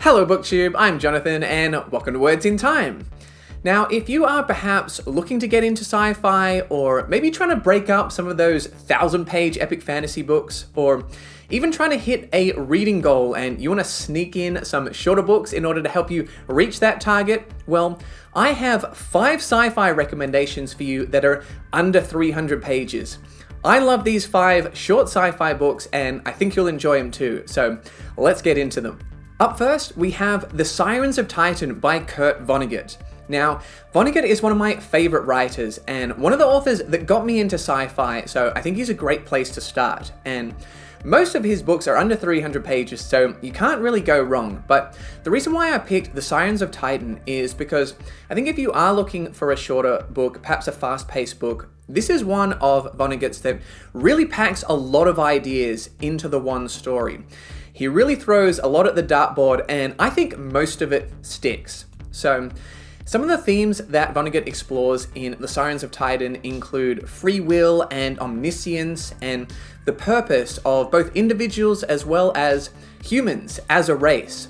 Hello BookTube, I'm Jonathan and welcome to Words in Time. Now, if you are perhaps looking to get into sci-fi or maybe trying to break up some of those 1,000-page epic fantasy books or even trying to hit a reading goal and you want to sneak in some shorter books in order to help you reach that target, well, I have 5 sci-fi recommendations for you that are under 300 pages. I love these 5 short sci-fi books and I think you'll enjoy them too, so let's get into them. Up first, we have The Sirens of Titan by Kurt Vonnegut. Now, Vonnegut is one of my favorite writers and one of the authors that got me into sci-fi, so I think he's a great place to start. And most of his books are under 300 pages, so you can't really go wrong. But the reason why I picked The Sirens of Titan is because I think if you are looking for a shorter book, perhaps a fast-paced book, this is one of Vonnegut's that really packs a lot of ideas into the one story. He really throws a lot at the dartboard, and I think most of it sticks. So, some of the themes that Vonnegut explores in The Sirens of Titan include free will and omniscience, and the purpose of both individuals as well as humans as a race.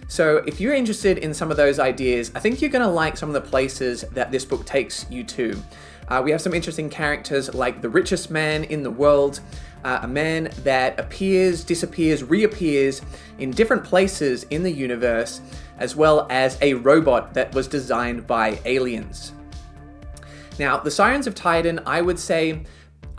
So, if you're interested in some of those ideas, I think you're going to like some of the places that this book takes you to. We have some interesting characters like the richest man in the world, a man that appears, disappears, reappears in different places in the universe, as well as a robot that was designed by aliens. Now, The Sirens of Titan, I would say,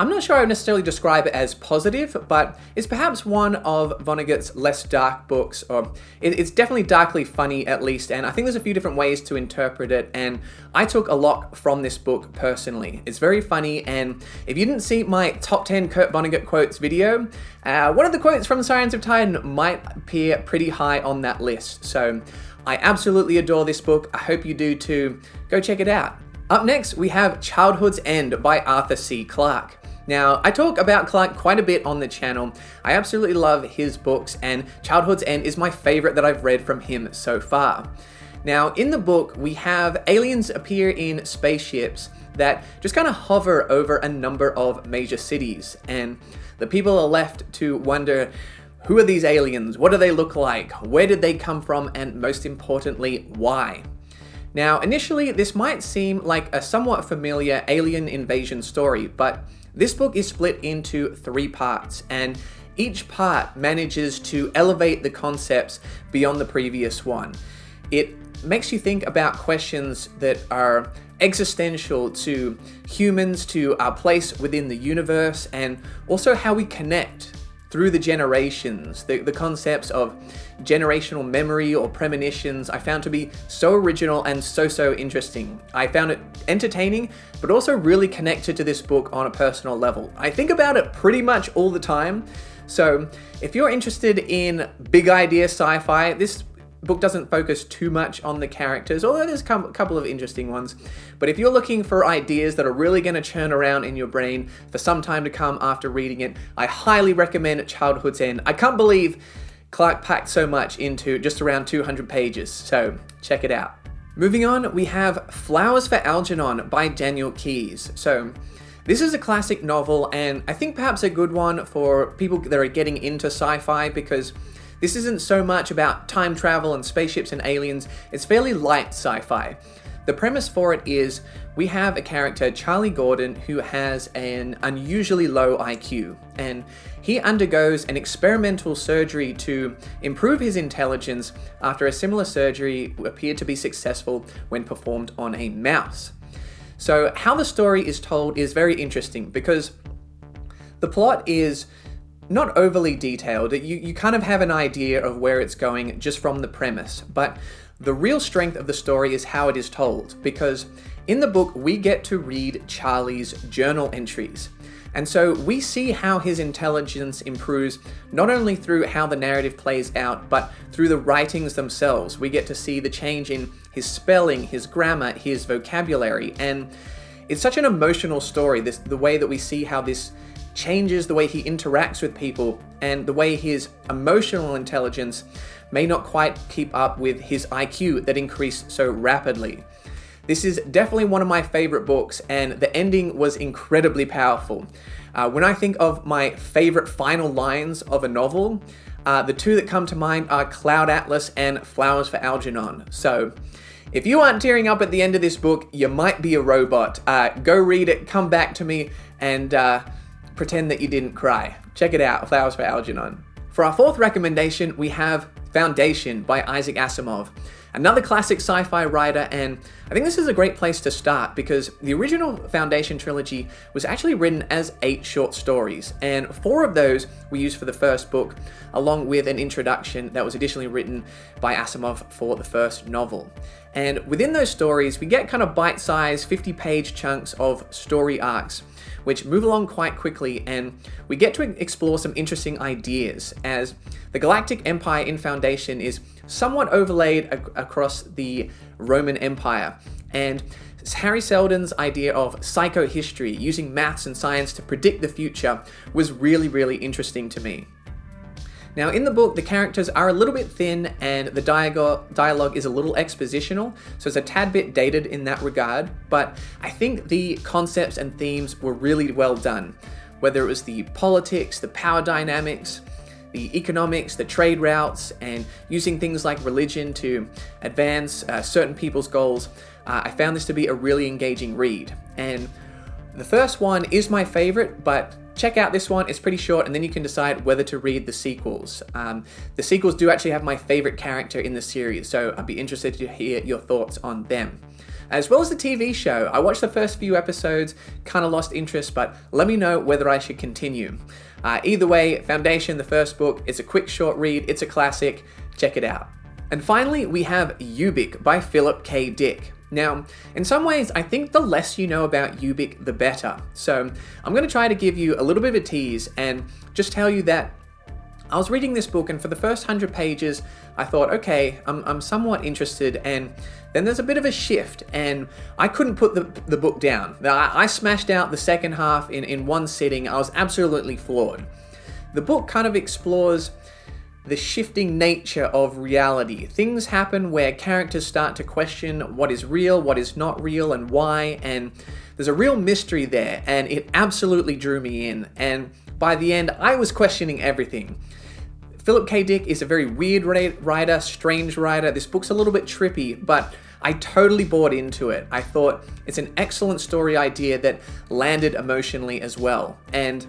I'm not sure I would necessarily describe it as positive, but it's perhaps one of Vonnegut's less dark books, or it's definitely darkly funny at least, and I think there's a few different ways to interpret it, and I took a lot from this book personally. It's very funny, and if you didn't see my top 10 Kurt Vonnegut quotes video, one of the quotes from The Sirens of Titan might appear pretty high on that list, so I absolutely adore this book. I hope you do too. Go check it out. Up next, we have Childhood's End by Arthur C. Clarke. Now, I talk about Clarke quite a bit on the channel. I absolutely love his books, and Childhood's End is my favorite that I've read from him so far. Now, in the book, we have aliens appear in spaceships that just kind of hover over a number of major cities, and the people are left to wonder, who are these aliens? What do they look like? Where did they come from? And most importantly, why? Now, initially, this might seem like a somewhat familiar alien invasion story, but this book is split into 3 parts, and each part manages to elevate the concepts beyond the previous one. It makes you think about questions that are existential to humans, to our place within the universe, and also how we connect through the generations. The concepts of generational memory or premonitions I found to be so original and so interesting. I found it entertaining, but also really connected to this book on a personal level. I think about it pretty much all the time, so if you're interested in big idea sci-fi, this book doesn't focus too much on the characters, although there's a couple of interesting ones. But if you're looking for ideas that are really going to churn around in your brain for some time to come after reading it, I highly recommend Childhood's End. I can't believe Clarke packed so much into just around 200 pages, so check it out. Moving on, we have Flowers for Algernon by Daniel Keyes. So this is a classic novel, and I think perhaps a good one for people that are getting into sci-fi, because this isn't so much about time travel and spaceships and aliens, it's fairly light sci-fi. The premise for it is we have a character, Charlie Gordon, who has an unusually low IQ, and he undergoes an experimental surgery to improve his intelligence after a similar surgery appeared to be successful when performed on a mouse. So how the story is told is very interesting because the plot is not overly detailed. You kind of have an idea of where it's going just from the premise, but the real strength of the story is how it is told, because in the book we get to read Charlie's journal entries. And so we see how his intelligence improves not only through how the narrative plays out, but through the writings themselves. We get to see the change in his spelling, his grammar, his vocabulary, and it's such an emotional story, the way that we see how this changes the way he interacts with people and the way his emotional intelligence may not quite keep up with his IQ that increased so rapidly. This is definitely one of my favorite books, and the ending was incredibly powerful. When I think of my favorite final lines of a novel, The two that come to mind are Cloud Atlas and Flowers for Algernon. So if you aren't tearing up at the end of this book, you might be a robot. Go read it, come back to me, and pretend that you didn't cry. Check it out, Flowers for Algernon. For our fourth recommendation, we have Foundation by Isaac Asimov. Another classic sci-fi writer, and I think this is a great place to start because the original Foundation trilogy was actually written as 8 short stories, and 4 of those were used for the first book, along with an introduction that was additionally written by Asimov for the first novel. And within those stories, we get kind of bite-sized 50-page chunks of story arcs, which move along quite quickly, and we get to explore some interesting ideas as the Galactic Empire in Foundation is somewhat overlaid across the Roman Empire, and Harry Seldon's idea of psychohistory, using maths and science to predict the future, was really interesting to me. Now, in the book, the characters are a little bit thin and the dialogue is a little expositional, so it's a tad bit dated in that regard, but I think the concepts and themes were really well done. Whether it was the politics, the power dynamics, the economics, the trade routes, and using things like religion to advance certain people's goals, I found this to be a really engaging read. And the first one is my favorite, but check out this one, it's pretty short, and then you can decide whether to read the sequels. The sequels do actually have my favorite character in the series, so I'd be interested to hear your thoughts on them. As well as the TV show, I watched the first few episodes, kind of lost interest, but let me know whether I should continue. Either way, Foundation, the first book, it's a quick short read, it's a classic, check it out. And finally, we have Ubik by Philip K. Dick. Now, in some ways, I think the less you know about Ubik, the better. So I'm going to try to give you a little bit of a tease and just tell you that I was reading this book, and for the first 100 pages, I thought, okay, I'm somewhat interested, and then there's a bit of a shift, and I couldn't put the book down. I smashed out the second half in one sitting. I was absolutely floored. The book kind of explores the shifting nature of reality. Things happen where characters start to question what is real, what is not real, and why, and there's a real mystery there, and it absolutely drew me in, and by the end, I was questioning everything. Philip K. Dick is a very weird writer, strange writer. This book's a little bit trippy, but I totally bought into it. I thought it's an excellent story idea that landed emotionally as well, and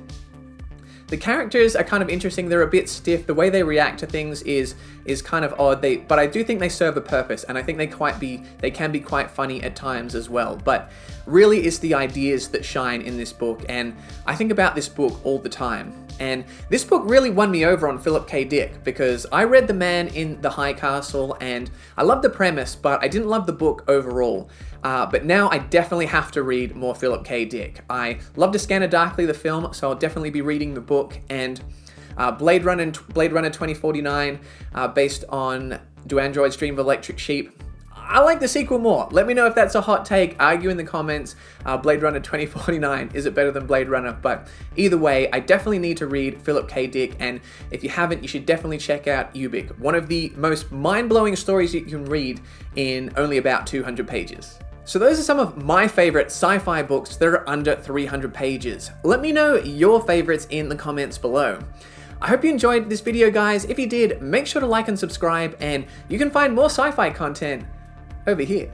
the characters are kind of interesting. They're a bit stiff. The way they react to things is kind of odd. But I do think they serve a purpose, and I think they can be quite funny at times as well. But really, it's the ideas that shine in this book, and I think about this book all the time. And this book really won me over on Philip K. Dick because I read The Man in the High Castle, and I loved the premise, but I didn't love the book overall. But now I definitely have to read more Philip K. Dick. I love To Scanner Darkly, the film, so I'll definitely be reading the book. And Blade Runner 2049, based on Do Androids Dream of Electric Sheep. I like the sequel more. Let me know if that's a hot take. Argue in the comments. Blade Runner 2049, is it better than Blade Runner? But either way, I definitely need to read Philip K. Dick, and if you haven't, you should definitely check out Ubik, one of the most mind-blowing stories you can read in only about 200 pages. So those are some of my favorite sci-fi books that are under 300 pages. Let me know your favorites in the comments below. I hope you enjoyed this video, guys. If you did, make sure to like and subscribe, and you can find more sci-fi content over here.